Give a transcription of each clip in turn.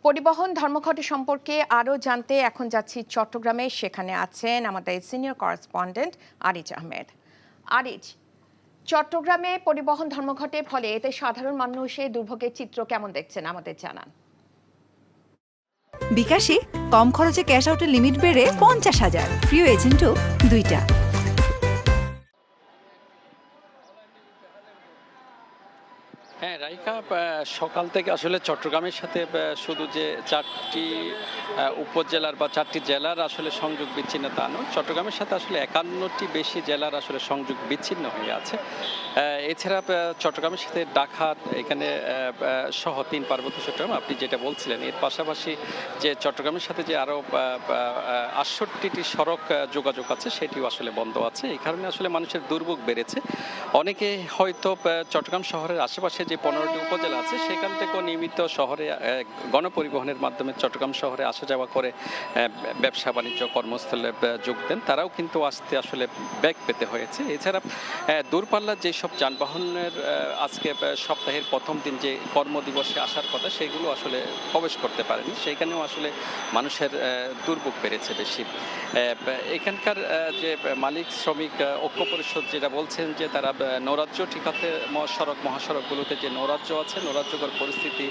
পরিবহন ধর্মঘট সম্পর্কে আরও জানতে এখন যাচ্ছি চট্টগ্রামে। সেখানে আছেন আমাদের সিনিয়র করেসপন্ডেন্ট আরিজ আহমেদ। আরিজ, চট্টগ্রামে পরিবহন ধর্মঘটের ফলে এতে সাধারণ মানুষের দুর্ভোগের চিত্র কেমন দেখছেন আমাদের জানান। বিকাশে কম খরচে ক্যাশ আউটের লিমিট বেড়ে 50,000, প্রিয় এজেন্টও 2টা। হ্যাঁ রাইকা, সকাল থেকে আসলে চট্টগ্রামের সাথে শুধু যে 4টি উপজেলার বা 4টি জেলার আসলে সংযোগ বিচ্ছিন্ন তা নয়, চট্টগ্রামের সাথে আসলে 51টি বেশি জেলার আসলে সংযোগ বিচ্ছিন্ন হয়ে আছে। এছাড়া চট্টগ্রামের সাথে ঢাকা এখানে সহ 3 পার্বত্য চট্টগ্রাম আপনি যেটা বলছিলেন, এর পাশাপাশি যে চট্টগ্রামের সাথে যে আরও 68টি সড়ক যোগাযোগ আছে সেটিও আসলে বন্ধ আছে। এই কারণে আসলে মানুষের দুর্ভোগ বেড়েছে। অনেকে হয়তো চট্টগ্রাম শহরের আশেপাশে যে 15টি উপজেলা আছে সেখান থেকেও নিয়মিত শহরে গণপরিবহনের মাধ্যমে চট্টগ্রাম শহরে আসা যাওয়া করে ব্যবসা বাণিজ্য কর্মস্থলে যোগ দেন, তারাও কিন্তু আসতে আসলে ব্যাগ পেতে হয়েছে। এছাড়া দূরপাল্লার যেসব যানবাহনের আজকে সপ্তাহের প্রথম দিন যে কর্মদিবসে আসার কথা সেগুলো আসলে প্রবেশ করতে পারেনি, সেইখানেও আসলে মানুষের দুর্ভোগ বেড়েছে বেশি। এখানকার যে মালিক শ্রমিক ঐক্য পরিষদ যেটা বলছেন যে তারা নৌরাজ্য ঠিকাতে মহাসড়কগুলোতে যে নৌরাজ্য আছে, নৌরাজ্যকর পরিস্থিতি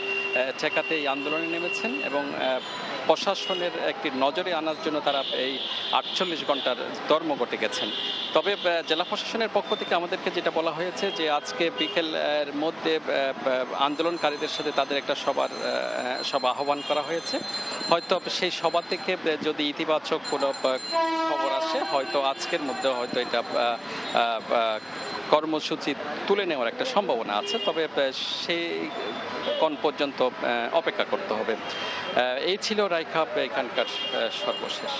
ঠেকাতে এই আন্দোলনে নেমেছেন এবং প্রশাসনের একটি নজরে আনার জন্য তারা এই 48 ঘন্টার ধর্মঘটে গেছেন। তবে জেলা প্রশাসনের পক্ষ থেকে আমাদেরকে যেটা বলা হয়েছে যে আজকে বিকেলের মধ্যে আন্দোলনকারীদের সাথে তাদের একটা সভা আহ্বান করা হয়েছে। হয়তো সেই সভা থেকে যদি ইতিবাচক কোনো খবর আসে, হয়তো আজকের মধ্যে হয়তো এটা কর্মসূচি তুলে নেওয়ার একটা সম্ভাবনা আছে। তবে সেই কোন পর্যন্ত অপেক্ষা করতে হবে। এই ছিল রাইকা এখানকার সর্বশেষ।